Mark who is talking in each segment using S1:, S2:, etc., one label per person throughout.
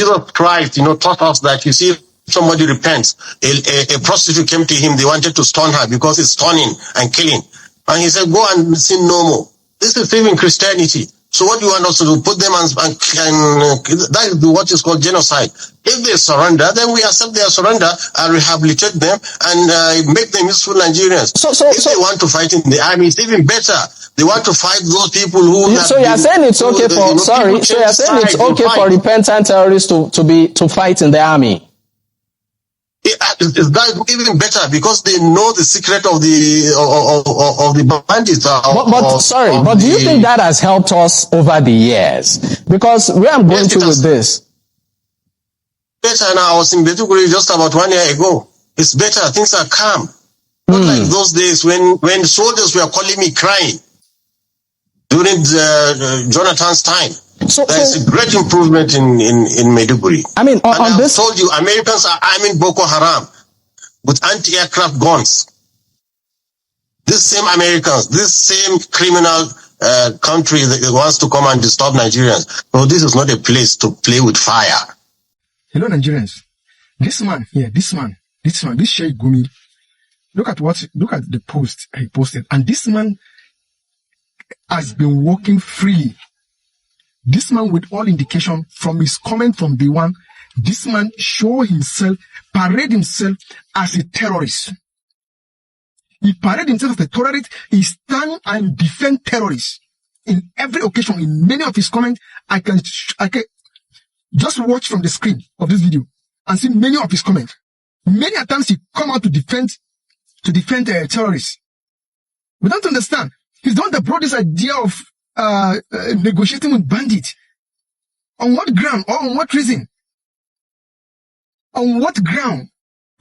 S1: Jesus Christ, taught us that, you see, somebody repents. A prostitute came to him, they wanted to stone her because it's stoning and killing. And he said, go and sin no more. This is even Christianity. So what do you want us to do? Put them and that is what is called genocide. If they surrender, then we accept their surrender and rehabilitate them and make them useful Nigerians. So if they want to fight in the army, it's even better. They want to fight those people who.
S2: So you're saying it's okay for So you're saying it's okay for repentant terrorists to fight in the army.
S1: That's even better because they know the secret of the bandits.
S2: But do you think that has helped us over the years? Because where I'm going to with this.
S1: Better now. I was in Maiduguri just about 1 year ago. It's better. Things are calm. Not like those days when soldiers were calling me crying during Jonathan's time. So there's a great improvement in Maiduguri.
S2: I mean, on this,
S1: I told you, Americans are arming Boko Haram with anti-aircraft guns. These same Americans, this same criminal country that wants to come and disturb Nigerians. No, this is not a place to play with fire.
S3: Hello, Nigerians. This Sheik Gumi. Look at the post he posted, and this man has been working freely. This man, with all indication from his comment from day one, this man parade himself as a terrorist. He parade himself as a terrorist. He stand and defend terrorists in every occasion. In many of his comments, I can just watch from the screen of this video and see many of his comments. Many times he come out to defend terrorists. We don't understand. He's the one that brought this idea of negotiating with bandits. On what ground or on what reason? On what ground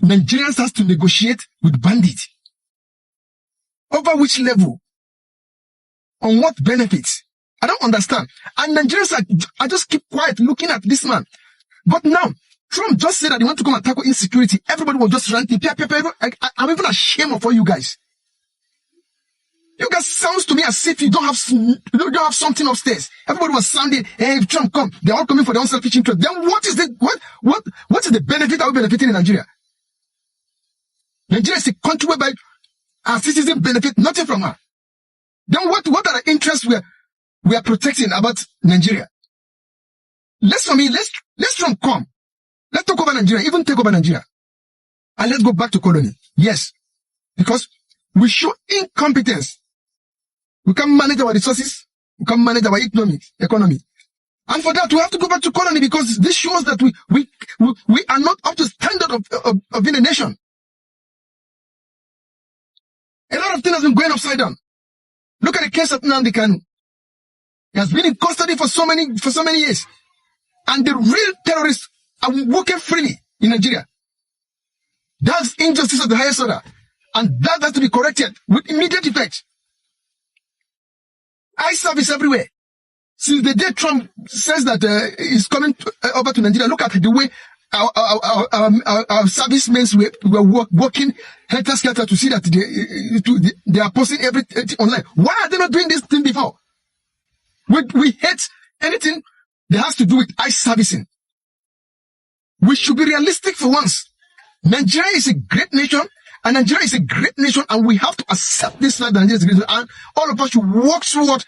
S3: Nigerians has to negotiate with bandits? Over which level? On what benefits? I don't understand. And Nigerians are just keep quiet looking at this man. But now, Trump just said that he want to come and tackle insecurity. Everybody was just ranting. I'm even ashamed of all you guys. You guys sounds to me as if you don't have something upstairs. Everybody was sounding, hey, if Trump come, they're all coming for their own selfish interest. Then what is the benefit that we're benefiting in Nigeria? Nigeria is a country whereby our citizens benefit nothing from her. Then what are the interests we are protecting about Nigeria? Let Trump come. Let's take over Nigeria, even take over Nigeria. And let's go back to colony. Yes. Because we show incompetence. We can't manage our resources. We can't manage our economy. And for that, we have to go back to colony because this shows that we are not up to standard of being a nation. A lot of things have been going upside down. Look at the case of Nnamdi Kanu. He has been in custody for so many years. And the real terrorists are working freely in Nigeria. That's injustice of the highest order. And that has to be corrected with immediate effect. Eye service everywhere. Since the day Trump says that he's coming over to Nigeria, look at the way our servicemen were working helter-skelter to see that they are posting everything online. Why are they not doing this thing before? We hate anything that has to do with eye servicing. We should be realistic for once. Nigeria is a great nation. And Nigeria is a great nation, and we have to accept this fact that Nigeria is a great nation, and all of us should work toward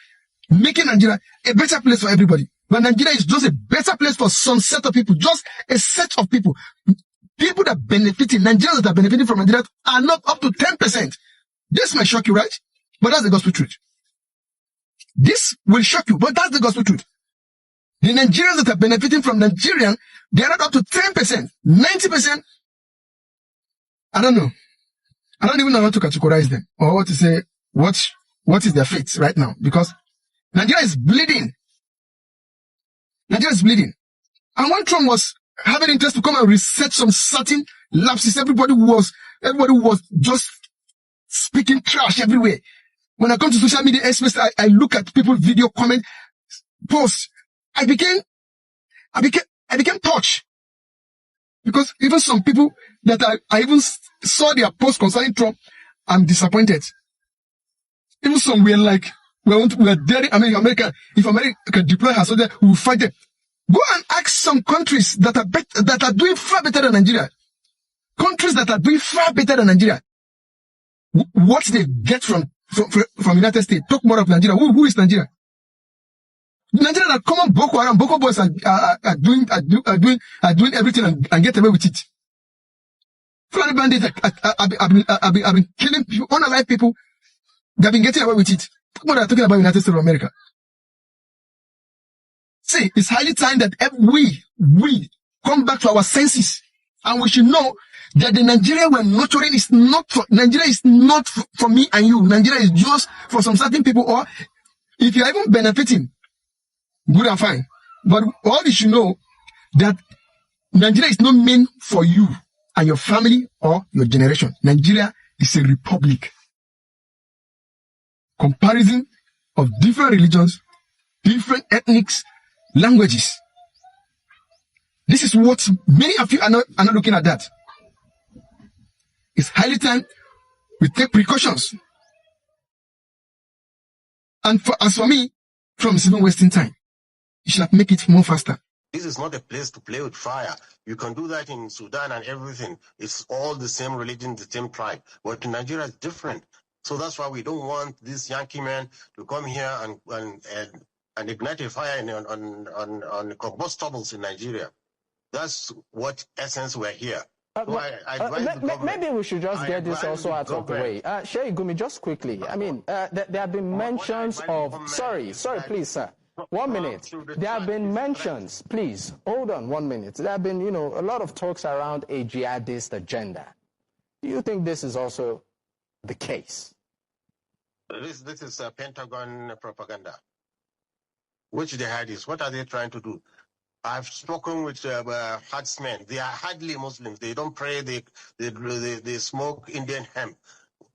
S3: making Nigeria a better place for everybody. But Nigeria is just a better place for some set of people, just a set of people. People that benefiting, Nigerians that are benefiting from Nigeria are not up to 10%. This might shock you, right? But that's the gospel truth. This will shock you, but that's the gospel truth. The Nigerians that are benefiting from Nigerian, they are not up to 10%. 90%, I don't know. I don't even know how to categorize them or what to say, what is their fate right now, because Nigeria is bleeding. Nigeria is bleeding. And when Trump was having interest to come and reset some certain lapses, everybody was just speaking trash everywhere. When I come to social media space, I look at people's video comment posts. I became touched. Because even some people that I even saw their post concerning Trump, I'm disappointed. Even some were like, we're daring America. If America can deploy her soldiers, we will fight them. Go and ask some countries that are doing far better than Nigeria. Countries that are doing far better than Nigeria. What they get from United States. Talk more of Nigeria. Who is Nigeria? Nigeria that common Boko Haram, Boko boys are doing everything and get away with it. Fulani bandits have been killing people, unalive people. They've been getting away with it. What are talking about United States of America? See, it's highly time that we come back to our senses, and we should know that the Nigeria we're nurturing is not for Nigeria is not for me and you. Nigeria is just for some certain people, or if you're even benefiting, good and fine. But all you should know that Nigeria is not meant for you and your family or your generation. Nigeria is a republic. Comparison of different religions, different ethnics, languages. This is what many of you are not looking at that. It's highly time we take precautions. And as for me, from even wasting time, you should make it more faster.
S1: This is not a place to play with fire. You can do that in Sudan and everything. It's all the same religion, the same tribe. But in Nigeria, it's different. So that's why we don't want this Yankee man to come here and ignite a fire on combustibles in Nigeria. That's what essence we're here. So
S2: maybe we should just get this also out of the way. Sheik Gumi, just quickly. I mean, there have been mentions of... Sorry, please, sir. 1 minute. There have been mentions, please, hold on 1 minute. There have been, a lot of talks around a jihadist agenda. Do you think this is also the case?
S1: This is Pentagon propaganda. Which jihadists? What are they trying to do? I've spoken with herdsmen. They are hardly Muslims. They don't pray. They smoke Indian hemp.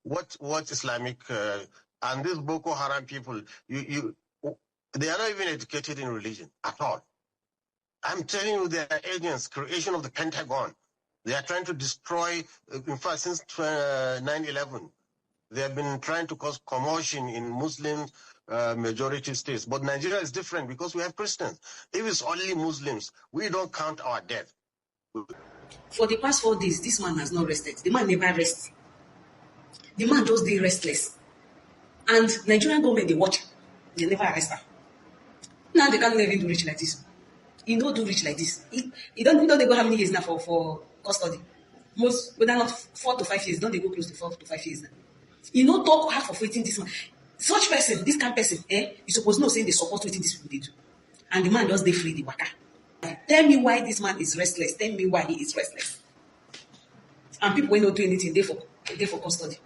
S1: What Islamic and these Boko Haram people? They are not even educated in religion at all. I'm telling you, they are agents. Creation of the Pentagon. They are trying to destroy. In fact, since 9/11, they have been trying to cause commotion in Muslim majority states. But Nigeria is different because we have Christians. If it's only Muslims, we don't count our death.
S4: For the past 4 days, this man has not rested. The man never rests. The man just stay restless. And Nigerian government, they watch. They never arrest her. Now they can't even do rich like this. He don't do rich like this. He don't they go how many years now for custody? Most, whether not 4 to 5 years, don't they go close to 4 to 5 years now? You know, talk half of waiting this man. Such person, this kind of person, you supposed to know saying they support waiting these people they do. And the man just they free the waka. Tell me why this man is restless. Tell me why he is restless. And people will not do anything, they for custody.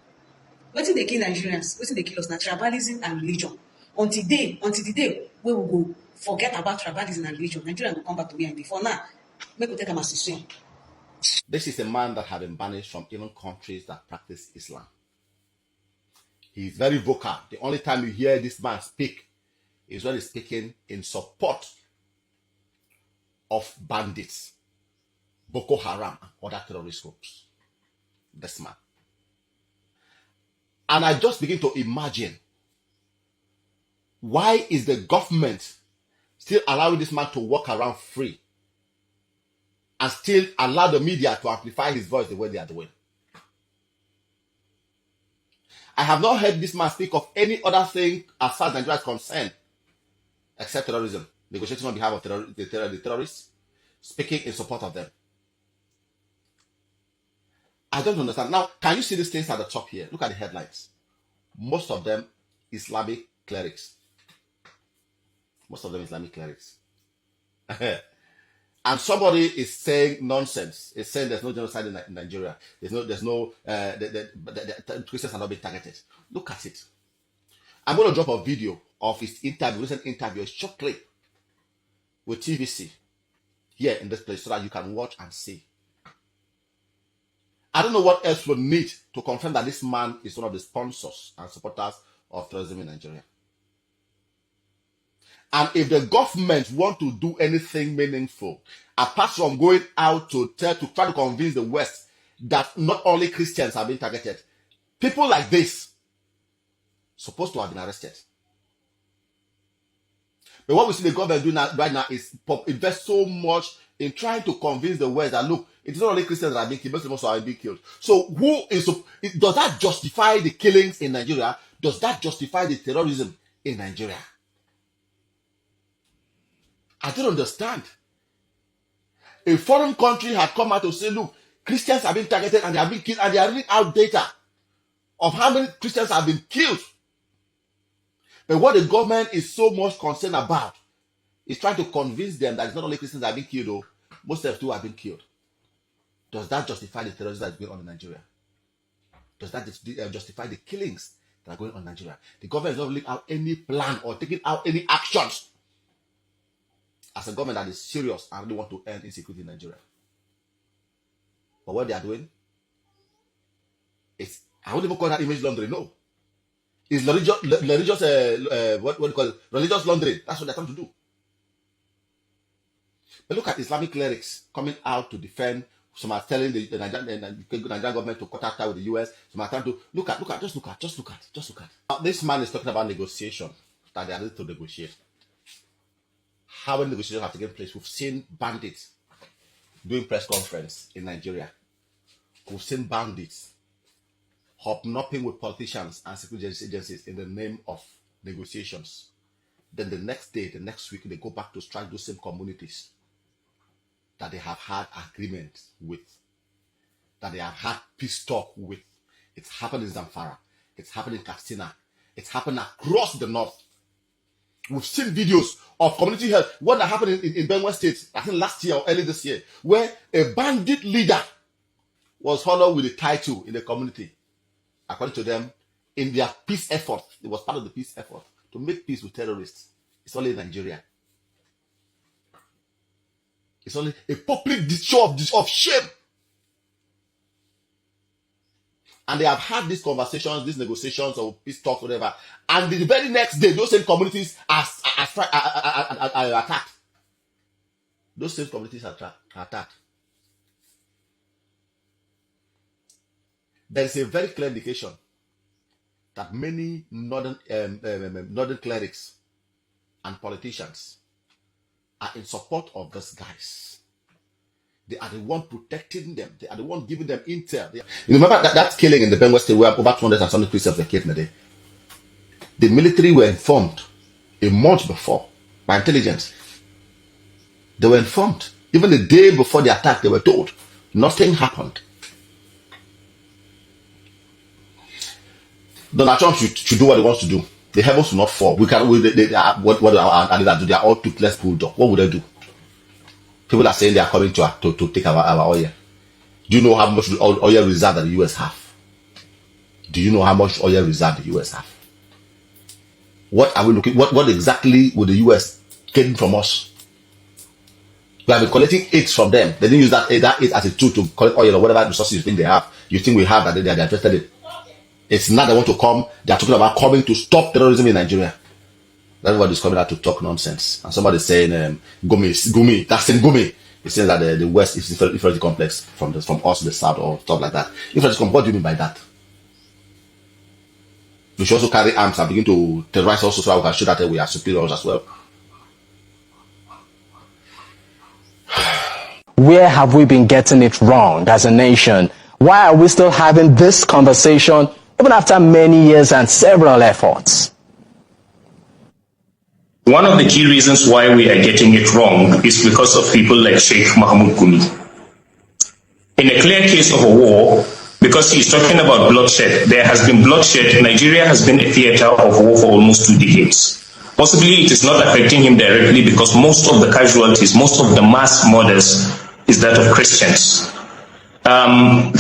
S4: What if they kill Nigerians? What if they kill us now? Tribalism and religion. Until the day we will go forget about tribalism and religion, Nigeria will come back to where before now. Make we take them as a swing.
S5: This is a man that had been banished from even countries that practice Islam. He's very vocal. The only time you hear this man speak is when he's speaking in support of bandits, Boko Haram, and other terrorist groups. This man. And I just begin to imagine, why is the government still allowing this man to walk around free and still allow the media to amplify his voice the way they are doing? I have not heard this man speak of any other thing as far as Nigeria is concerned, except terrorism, negotiating on behalf of the terrorists, speaking in support of them. I don't understand. Now, can you see these things at the top here? Look at the headlines. Most of them Islamic clerics. Most of them Islamic clerics. And somebody is saying nonsense. It's saying there's no genocide in Nigeria. The Christians are not being targeted. Look at it. I'm going to drop a video of his interview, recent interview, a short clip with TVC here in this place so that you can watch and see. I don't know what else we need to confirm that this man is one of the sponsors and supporters of terrorism in Nigeria. And if the government want to do anything meaningful, apart from going out to try to convince the West that not only Christians are being targeted, people like this supposed to have been arrested. But what we see the government doing right now is invest so much in trying to convince the West that, look, it's not only Christians that are being killed, Muslims also are being killed. So does that justify the killings in Nigeria? Does that justify the terrorism in Nigeria? I don't understand. A foreign country had come out to say, look, Christians have been targeted and they have been killed, and they are reading out data of how many Christians have been killed. But what the government is so much concerned about is trying to convince them that it's not only Christians that have been killed, though, most of them have been killed. Does that justify the terrorism that's going on in Nigeria? Does that justify the killings that are going on in Nigeria? The government is not leaving out any plan or taking out any actions as a government that is serious and really want to end insecurity in Nigeria. But what they are doing is, I wouldn't even call that image laundering, no. It's religious laundering. That's what they're trying to do. But look at Islamic clerics coming out to defend. Some are telling the Nigerian government to cut out with the US. Some are trying to look at. Now, this man is talking about negotiation, that they are ready to negotiate. How many negotiations have taken place? We've seen bandits doing press conference in Nigeria. We've seen bandits hobnobbing with politicians and security agencies in the name of negotiations. Then the next day, the next week, they go back to strike those same communities that they have had agreements with, that they have had peace talk with. It's happened in Zamfara. It's happened in Katsina. It's happened across the north. We've seen videos of community health. What that happened in Benue State, I think last year or early this year, where a bandit leader was honored with a title in the community. According to them, in their peace effort, it was part of the peace effort to make peace with terrorists. It's only in Nigeria. It's only a public show of shame. And they have had these conversations, these negotiations or peace talks, whatever. And the very next day, those same communities are attacked. Those same communities are attacked. There is a very clear indication that many northern clerics and politicians are in support of these guys. They are the one protecting them. They are the one giving them intel. You remember that killing in the Benue State where over 200 and something Christians were killed in a day? The military were informed a month before by intelligence. They were informed. Even the day before the attack, they were told. Nothing happened. Donald Trump should do what he wants to do. The heavens will not fall. What do our do? They are all toothless bulldog. What would they do? People are saying they are coming to take our oil. Do you know how much oil reserve that the US have? Do you know how much oil reserve the US have? What are we looking? What exactly would the US gain from us? We have been collecting aid from them. They didn't use that aid as a tool to collect oil or whatever resources you think they have. You think we have that they are interested in. It's not they want to come. They are talking about coming to stop terrorism in Nigeria. Everybody's coming out to talk nonsense. And somebody's saying, Gumi, that's in Gumi. He's saying that the West is inferiority complex from us, the South, or stuff like that. Inferiority complex, what do you mean by that? We should also carry arms and begin to terrorize also so that we can show that we are superiors as well.
S2: Where have we been getting it wrong as a nation? Why are we still having this conversation even after many years and several efforts?
S6: One of the key reasons why we are getting it wrong is because of people like Sheik Gumi. In a clear case of a war, because he's talking about bloodshed, there has been bloodshed. Nigeria has been a theater of war for almost 2 decades. Possibly it is not affecting him directly because most of the casualties, most of the mass murders is that of Christians.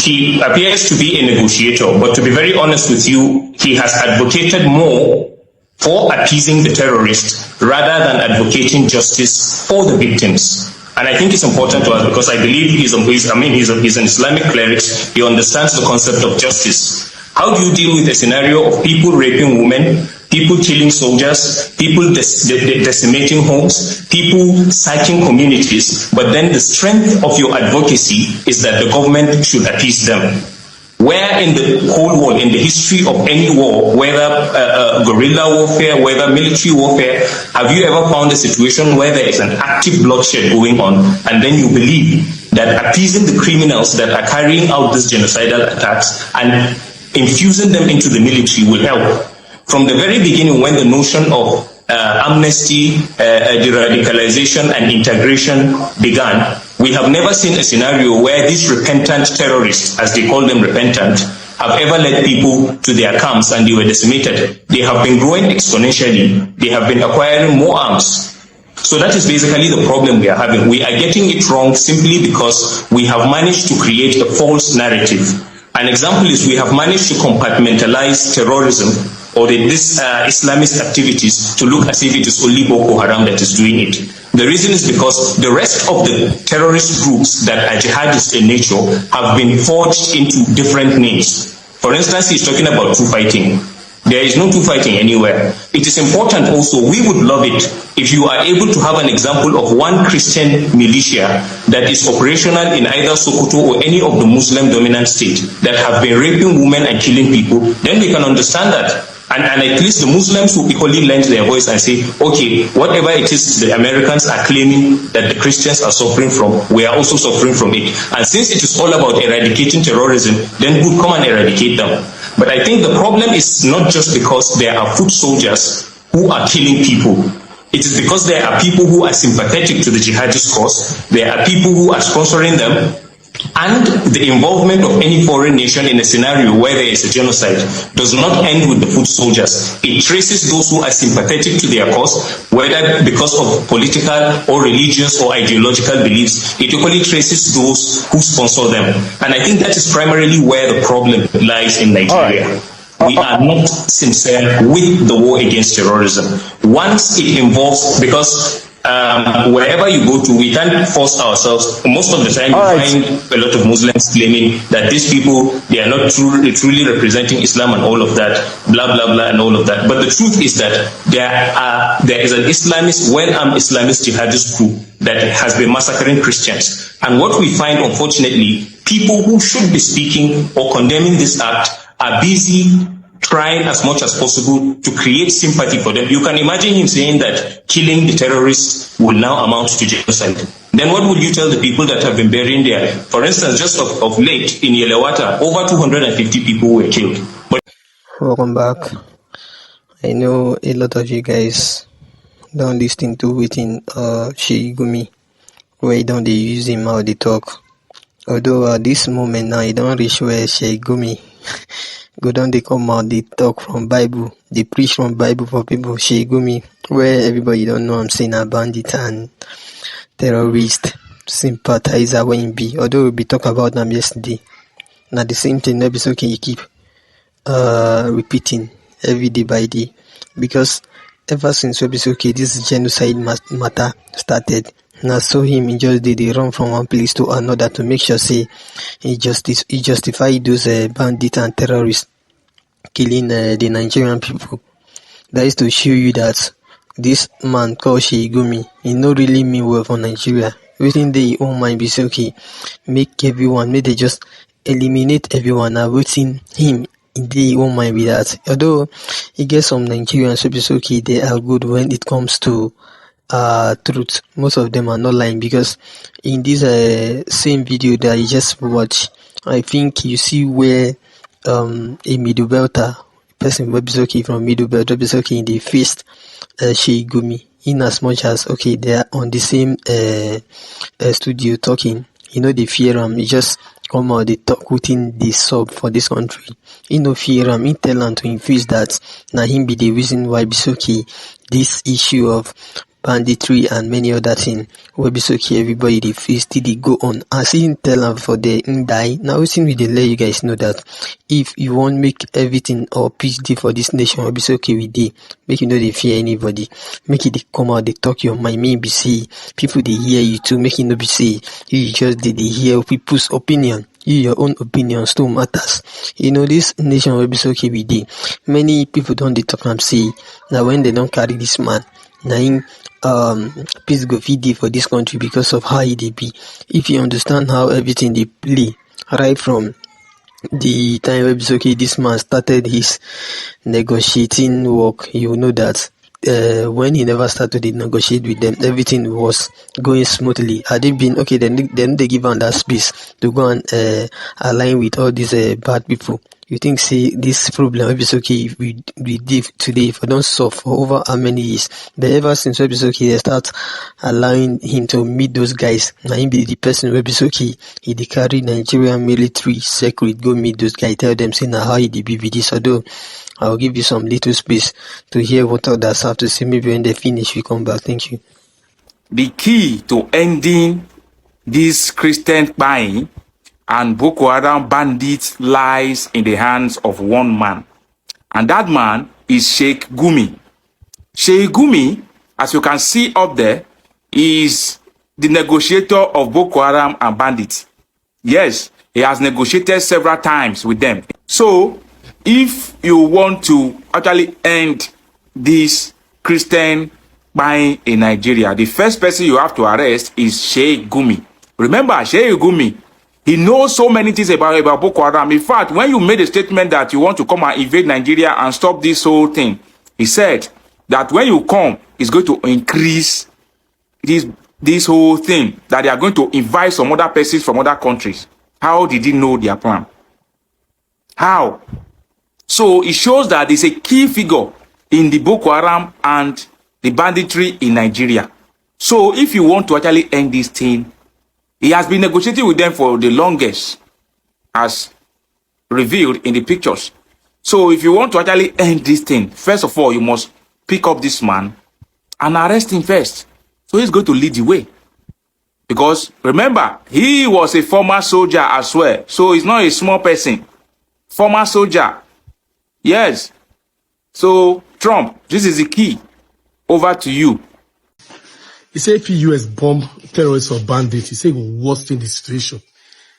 S6: He appears to be a negotiator, but to be very honest with you, he has advocated more for appeasing the terrorists rather than advocating justice for the victims. And I think it's important to us because I believe he's an Islamic cleric. He understands the concept of justice. How do you deal with a scenario of people raping women, people killing soldiers, people decimating homes, people sacking communities, but then the strength of your advocacy is that the government should appease them? Where in the whole world, in the history of any war, whether guerrilla warfare, whether military warfare, have you ever found a situation where there is an active bloodshed going on, and then you believe that appeasing the criminals that are carrying out these genocidal attacks and infusing them into the military will help? From the very beginning, when the notion of amnesty, de-radicalization and integration began, we have never seen a scenario where these repentant terrorists, as they call them repentant, have ever led people to their camps and they were decimated. They have been growing exponentially. They have been acquiring more arms. So that is basically the problem we are having. We are getting it wrong simply because we have managed to create a false narrative. An example is we have managed to compartmentalize terrorism or these Islamist activities to look as if it is only Boko Haram that is doing it. The reason is because the rest of the terrorist groups that are jihadist in nature have been forged into different names. For instance, he's talking about two fighting. There is no two fighting anywhere. It is important also, we would love it if you are able to have an example of one Christian militia that is operational in either Sokoto or any of the Muslim dominant states that have been raping women and killing people, then we can understand that. And at least the Muslims will equally lend their voice and say, okay, whatever it is the Americans are claiming that the Christians are suffering from, we are also suffering from it. And since it is all about eradicating terrorism, then good, come and eradicate them. But I think the problem is not just because there are foot soldiers who are killing people. It is because there are people who are sympathetic to the jihadist cause, there are people who are sponsoring them, and the involvement of any foreign nation in a scenario where there is a genocide does not end with the foot soldiers. It traces those who are sympathetic to their cause, whether because of political or religious or ideological beliefs. It equally traces those who sponsor them. And I think that is primarily where the problem lies in Nigeria. We are not sincere with the war against terrorism. Once it involves, because wherever you go to, we can't force ourselves. Most of the time, you find a lot of Muslims claiming that these people, they are not truly representing Islam and all of that, blah, blah, blah, and all of that. But the truth is that there is an Islamist, well-armed Islamist jihadist group that has been massacring Christians. And what we find, unfortunately, people who should be speaking or condemning this act are busy trying as much as possible to create sympathy for them. You can imagine him saying that killing the terrorists will now amount to genocide. Then what would you tell the people that have been burying there? For instance, just of late in Yelewata, over 250 people were killed.
S7: Welcome back. I know a lot of you guys don't listen to within Sheik Gumi, where don't they use him how they talk. Although at this moment now, you don't reach where Sheik Gumi go down, they come out, they talk from Bible, they preach from Bible for people. Sheik Gumi, where everybody don't know I'm saying a bandit and terrorist, sympathizer when you be. Although we talk about them yesterday. Now the same thing, it's okay, you keep repeating every day by day. Because ever since it's okay, this genocide matter started. Now saw him in just they run from one place to another to make sure say he justify those bandits and terrorists killing the Nigerian people. That is to show you that this man called Sheik Gumi, he not really mean well for Nigeria. Within the own mind be say, okay, make they just eliminate everyone and within him in the own mind be that. Although he gets some Nigerians who be so okay, they are good when it comes to truth. Most of them are not lying, because in this same video that you just watched, I think you see where a middle belter person will be okay from middle belt will be okay in the faced Sheik Gumi, in as much as okay they are on the same studio talking. You know they fear him. He just come out they talk within the sub for this country. You know fear him. He tell him to infuse that now him be the reason why be okay this issue of banditry and many other things will be so okay. Everybody they face till they go on. I see him tell them for the die. Now we seem to let you guys know that if you want make everything or peace day for this nation, will be so okay with day. Make you know they fear anybody. Make it they come out, they talk your mind. Maybe see people they hear you too. Make it no be say you just they hear people's opinion. Your own opinion still matters. You know this nation will be so okay with day. Many people don't they talk and say now when they don't carry this man. Now him peace go feed for this country because of how they be. If you understand how everything they play, right from the time Ebisoke, this man started his negotiating work, you know that when he never started to negotiate with them, everything was going smoothly. Had it been okay, then they give him that space to go and align with all these bad people. You think, see, this problem Ebisoke we did today, if I don't solve for over how many years, but ever since Ebisoke they start allowing him to meet those guys, now he be the person Ebisoke he dey carry Nigerian military secret go meet those guys, tell them say now how he dey be with this. Although I'll give you some little space to hear what others have to say. Maybe when they finish we come back. Thank you.
S8: The key to ending this Christian buying and Boko Haram bandits lies in the hands of one man, and that man is Sheik Gumi. Sheik Gumi, as you can see up there, is the negotiator of Boko Haram and bandits. Yes, he has negotiated several times with them. So, if you want to actually end this Christian buying in Nigeria, the first person you have to arrest is Sheik Gumi. Remember, Sheik Gumi, he knows so many things about Boko Haram. In fact, when you made a statement that you want to come and invade Nigeria and stop this whole thing, he said that when you come, it's going to increase this whole thing, that they are going to invite some other persons from other countries. How did he know their plan? How? So it shows that he's a key figure in the Boko Haram and the banditry in Nigeria. So if you want to actually end this thing, he has been negotiating with them for the longest, as revealed in the pictures. So if you want to actually end this thing, first of all, you must pick up this man and arrest him first. So he's going to lead the way. Because remember, he was a former soldier as well. So he's not a small person. Former soldier. Yes. So Trump, this is the key. Over to you.
S9: He said if the US bomb terrorists or bandits, he said it will worsen the situation. He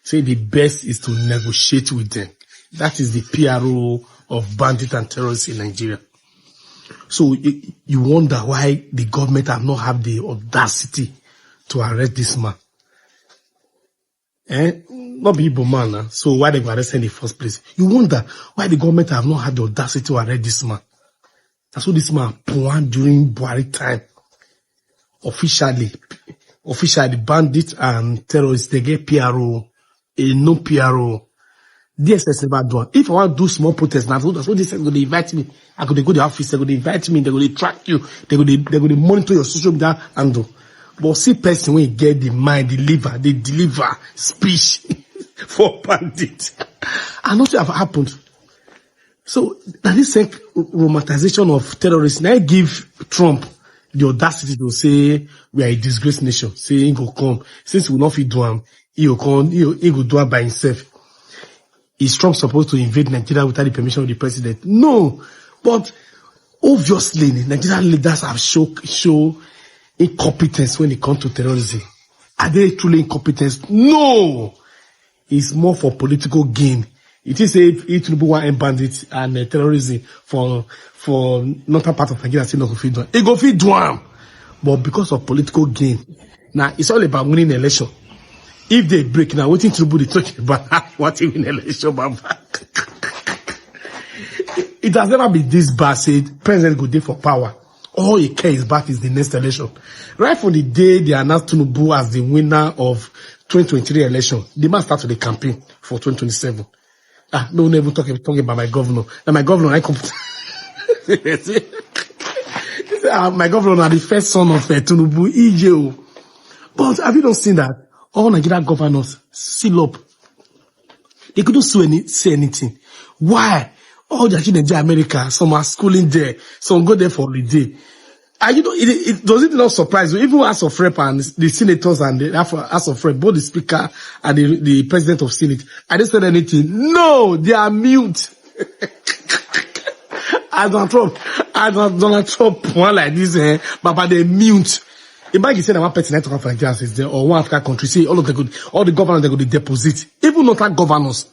S9: said the best is to negotiate with them. That is the PRO of bandits and terrorists in Nigeria. So you wonder why the government have not had the audacity to arrest this man. Not be Igbo man, so why they were arrested in the first place? You wonder why the government have not had the audacity to arrest this man. That's what this man planned during Buhari time. Officially, bandits and terrorists, they get PRO, a no PRO. DSS never do. If I want to do small protest now, that's what they said. They invite me. I could go to the office. They could invite me. They could track you. They could monitor your social media handle. But see, person when you get the mind, they deliver speech for bandits, and nothing have happened. So that is like romanticization of terrorists. Now give Trump the audacity to say we are a disgraced nation. Say he go come. Since we will not fit do him, he will come. He will do it by himself. Is Trump supposed to invade Nigeria without the permission of the president? No. But obviously, Nigerian leaders have show incompetence when it comes to terrorism. Are they truly incompetent? No. It's more for political gain. It is if Tinubu want end bandits and terrorism for northern part of Nigeria, still not go fit do. It go fit do am, but because of political gain. Now it's all about winning the election. If they break now, what Tinubu they talking about? What to win election, Baba? It has never been this bad. Said president go there for power. All he cares about is the next election. Right from the day they announced Tinubu as the winner of 2023 election, the man started the campaign for 2027. No one even talking about my governor. Now my governor, I come. My governor are the first son of Tinubu, EJO. But have you not seen that all Nigerian governors seal up? They couldn't say anything. Why? All the children in America, some are schooling there, some go there for holiday. And does it not surprise you? Even House of Rep and the senators and the House of Rep, both the speaker and the president of Senate, are they saying anything? No, they are mute. As Donald Trump, one like this, but they mute. Imagine saying that one person talking for Nigeria is there, or one African country, say all the governors they go to deposit, even not like governors.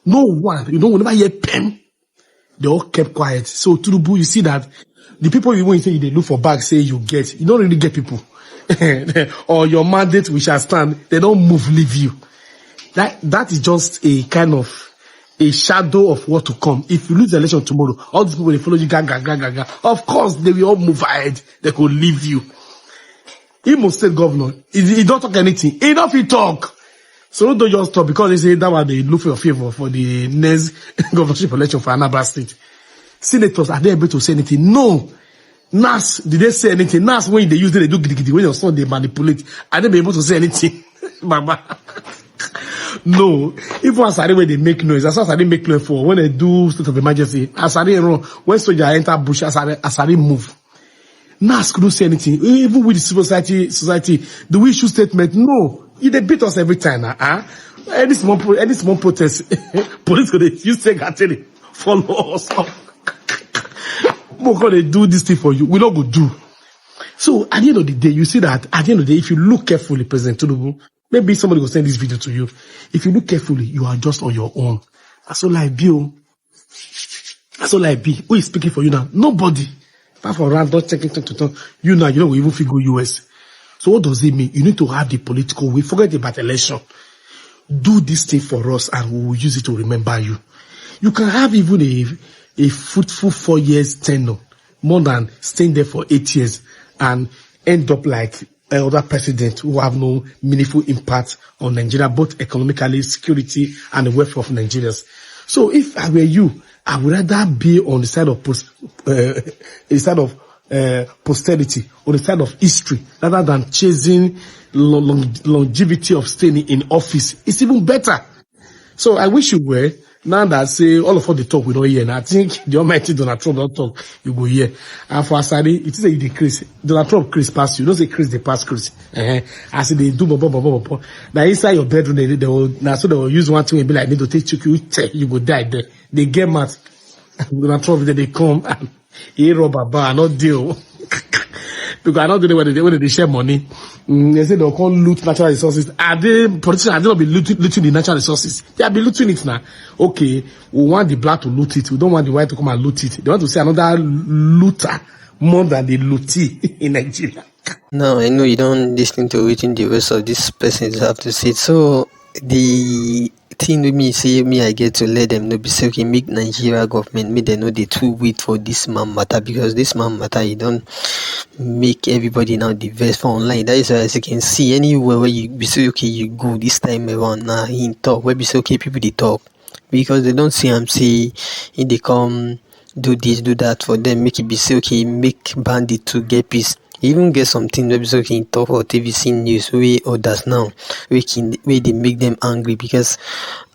S9: No one, whenever you hear pen, they all kept quiet. So Tinubu, you see that the people you want to say they look for bags, say you get, you don't really get people. Or your mandate we shall stand, they don't leave you. That is just a kind of a shadow of what to come. If you lose the election tomorrow, all these people will follow you, gaga. Of course, they will all move ahead. They could leave you. Imo State Governor, he don't talk anything. Enough he talk. So don't just talk because they say that was they look for your favor for the next governorship election for Anambra State. Senators, are they able to say anything? No. NAS, did they say anything? NAS, when they use it, they do giddy. When your son, they manipulate. Are they able to say anything? Baba. No. Even Asari, when they make noise, that's what Asari make noise for. When they do state of emergency, Asari run. When soldier enter bush, Asari move. NAS couldn't say anything. Even with the civil society, do we issue statement? No. They beat us every time. Any small protest, police could use take actually follow us up. Because they do this thing for you, we not go do. So at the end of the day, you see that at the end of the day, if you look carefully, President Tinubu, maybe somebody will send this video to you. If you look carefully, you are just on your own. That's all I be. That's all I be. Who is speaking for you now? Nobody. Apart from random checking to you now, you know we even figure US. So what does it mean? You need to have the political will. Forget about election. Do this thing for us and we will use it to remember you. You can have even a fruitful 4 years tenure, more than staying there for 8 years and end up like other presidents who have no meaningful impact on Nigeria, both economically, security, and the welfare of Nigerians. So if I were you, I would rather be on the side of posterity, on the side of history, rather than chasing longevity of staying in office. It's even better. So I wish you were. Now that say all of us they talk, we don't hear. And I think the almighty Donald Trump don't talk, you go hear. And for Asari, it is a decrease. Donald Trump Chris pass you. Don't say Chris, they pass Chris. As they do now inside your bedroom, they will use one thing and be like, need to take you go die there. They get mad. Donald Trump, they come and he rob a bar, not deal. Because I don't know whether they share money. They say they'll come loot natural resources. Are they politicians? Are they not be looting the natural resources? They have been looting it now. Okay, we want the black to loot it. We don't want the white to come and loot it. They want to say another looter more than the lootee in Nigeria.
S7: No, I know you don't listen to everything the rest of these persons have to say. So the thing with me say I get to let them know be say okay, make Nigeria government make they know they too wait for this man matter, because this man matter you don't make everybody now diverse for online. That is why as you can see anywhere where you be say okay you go this time around now in talk where be say okay people they talk because they don't see him say if they come do this do that for them make it be say okay make bandit to get peace. Even get something where so can talk or TVC news way others now we they make them angry because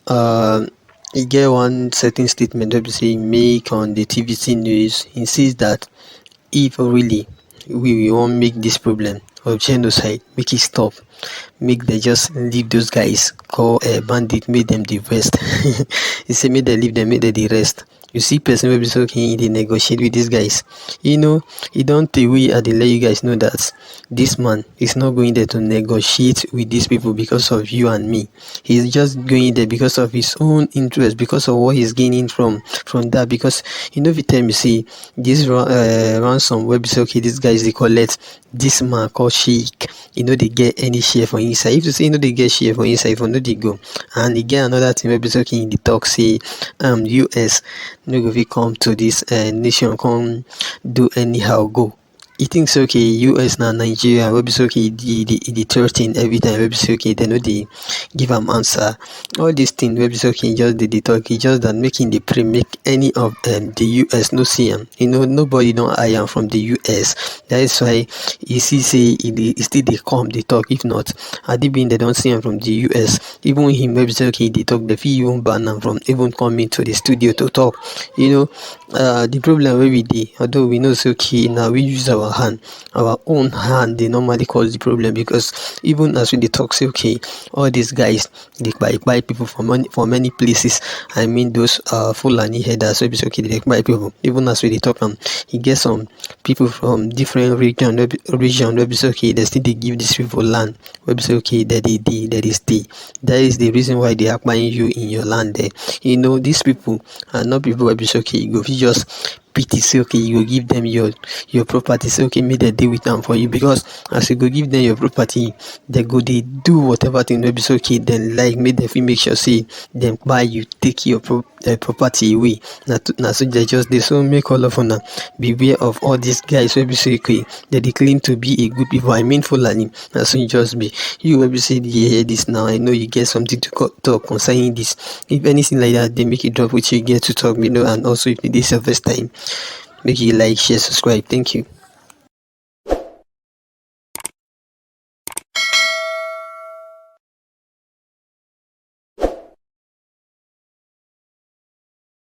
S7: you get one certain statement where say make on the TVC news insists that if really we won't make this problem of genocide, make it stop, make they just leave those guys call a bandit, make them the rest. He say make they leave them, make they the rest. You see person will be so okay, they negotiate with these guys. You know, he don't we are they let you guys know that this man is not going there to negotiate with these people because of you and me. He's just going there because of his own interest, because of what he's gaining from that. Because you know every time you see this ransom where be so okay, these guys they collect this man called Sheik, you know they get any share for inside. If you say you know they get share for inside, if you know they go. And again another thing where be so okay in the talk say US no go fit come to this nation come do anyhow go. He thinks okay US now Nigeria will be okay the 13 every time will be okay they know they give him answer. All these things will be okay just the talk. He just that making the pre make any of the US no see him. You know nobody don't hire from the US. That is why you see say he still they come they talk. If not had they been they don't see him from the US. Even him will be okay they talk the fee even ban him from even coming to the studio to talk. You know the problem where we dey although we know so okay now we use our own hand they normally cause the problem, because even as we dey talk say okay all these guys they buy people for many places. I mean those Fulani headers wey be say okay they buy people. Even as we dey talk he get some people from different region wey be say okay they still dey give these people land wey be say okay that they stay. That is the reason why they are buying you in your land there. You know these people are not people wey be say okay you go fit just pity, say okay, you go give them your property, say okay, make the deal with them for you, because as you go give them your property, they go they do whatever thing wey be so okay, then like make them feel make sure say them buy you take your property away. Now so they just they so make all of una beware of all these guys wey be say okay, they claim to be a good people. I mean Fulani. Now so you just be you wey be say you hear this now. I know you get something to talk concerning this. If anything like that, they make it drop with you get to talk, and also if it is your first time, make you like, share, subscribe. Thank you.